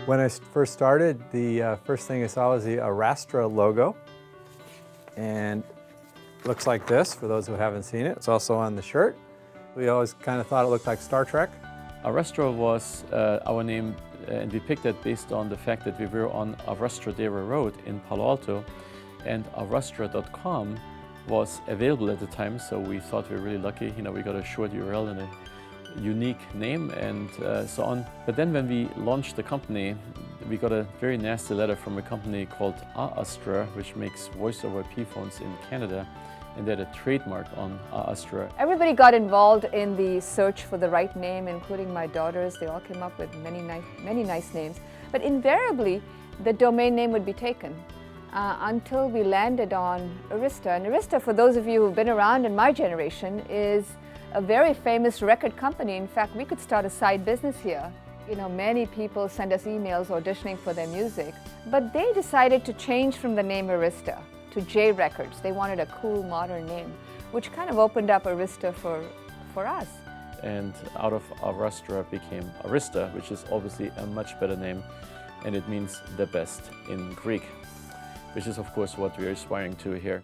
When I first started, the first thing I saw was the Arista logo. And it looks like this, for those who haven't seen it. It's also on the shirt. We always kind of thought it looked like Star Trek. Arista was our name, and we picked it based on the fact that we were on Aristradero Road in Palo Alto, and Arista.com was available at the time, so we thought we were really lucky. You know, we got a short URL and a unique name and so on. But then when we launched the company, we got a very nasty letter from a company called Arista, which makes voice-over IP phones in Canada, and they had a trademark on Arista. Everybody got involved in the search for the right name, including my daughters. They all came up with many nice names. But invariably, the domain name would be taken until we landed on Arista. And Arista, for those of you who've been around in my generation, is a very famous record company. In fact, we could start a side business here. You know, many people send us emails auditioning for their music, but they decided to change from the name Arista to J Records. They wanted a cool, modern name, which kind of opened up Arista for us. And out of Arista became Arista, which is obviously a much better name, and it means the best in Greek, which is of course what we are aspiring to here.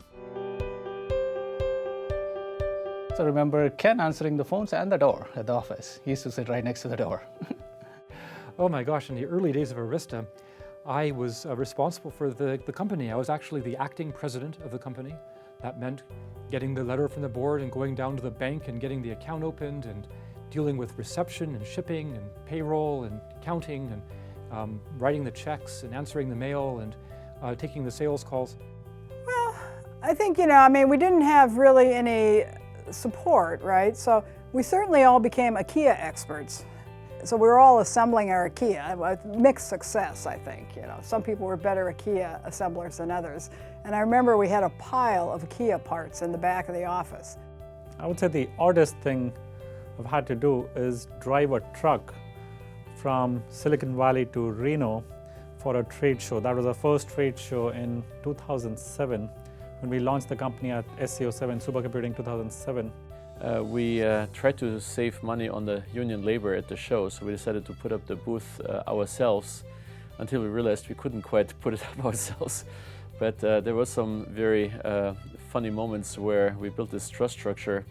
So I remember Ken answering the phones and the door at the office. He used to sit right next to the door. Oh my gosh, in the early days of Arista, I was responsible for the company. I was actually the acting president of the company. That meant getting the letter from the board and going down to the bank and getting the account opened and dealing with reception and shipping and payroll and counting and writing the checks and answering the mail and taking the sales calls. Well, I think, we didn't have really any support, right? So we certainly all became IKEA experts. So we were all assembling our IKEA, with mixed success, I think. Some people were better IKEA assemblers than others. And I remember we had a pile of IKEA parts in the back of the office. I would say the oddest thing I've had to do is drive a truck from Silicon Valley to Reno for a trade show. That was our first trade show in 2007. When we launched the company at SCO7, Supercomputing 2007. We tried to save money on the union labor at the show, so we decided to put up the booth ourselves until we realized we couldn't quite put it up ourselves. But there were some very funny moments where we built this truss structure,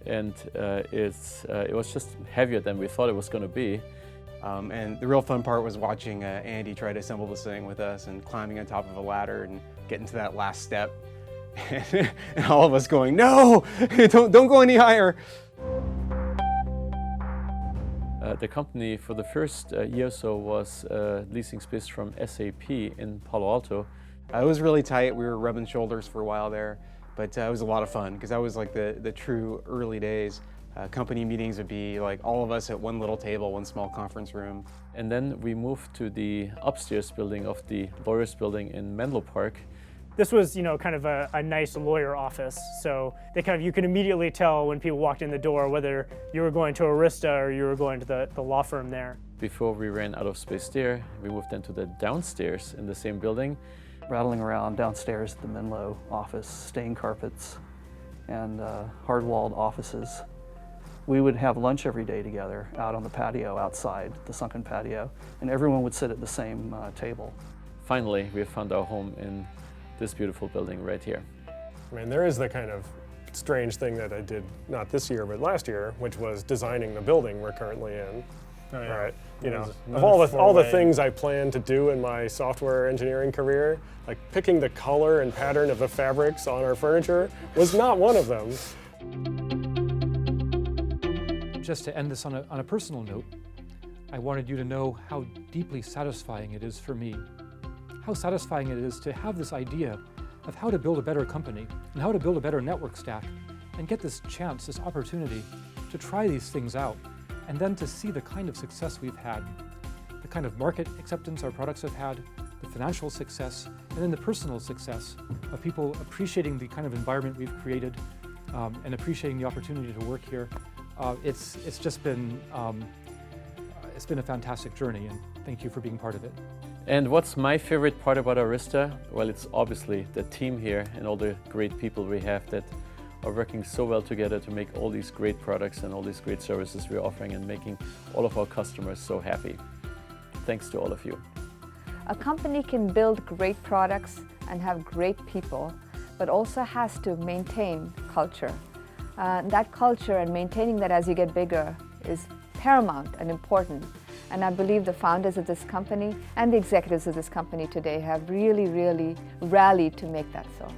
and it was just heavier than we thought it was going to be. And the real fun part was watching Andy try to assemble this thing with us and climbing on top of a ladder and getting to that last step. And all of us going, no, don't go any higher. The company for the first year or so was leasing space from SAP in Palo Alto. It was really tight. We were rubbing shoulders for a while there, but it was a lot of fun because that was like the true early days. Company meetings would be like all of us at one little table, one small conference room. And then we moved to the upstairs building of the lawyers building in Menlo Park. This was, kind of a nice lawyer office, so you could immediately tell when people walked in the door whether you were going to Arista or you were going to the law firm there. Before we ran out of space there, we moved into the downstairs in the same building. Rattling around downstairs at the Menlo office, stained carpets and hard-walled offices. We would have lunch every day together out on the patio outside, the sunken patio, and everyone would sit at the same table. Finally, we found our home in this beautiful building right here. There is the kind of strange thing that I did, not this year, but last year, which was designing the building we're currently in. Oh, yeah. Right? Of all the things I planned to do in my software engineering career, like picking the color and pattern of the fabrics on our furniture was not one of them. Just to end this on a personal note, I wanted you to know how deeply satisfying it is for me. How satisfying it is to have this idea of how to build a better company and how to build a better network stack and get this chance, this opportunity to try these things out and then to see the kind of success we've had, the kind of market acceptance our products have had, the financial success, and then the personal success of people appreciating the kind of environment we've created and appreciating the opportunity to work here. It's been a fantastic journey, and thank you for being part of it. And what's my favorite part about Arista? Well, it's obviously the team here and all the great people we have that are working so well together to make all these great products and all these great services we're offering and making all of our customers so happy. Thanks to all of you. A company can build great products and have great people, but also has to maintain culture. That culture and maintaining that as you get bigger is paramount and important. And I believe the founders of this company and the executives of this company today have really, really rallied to make that so.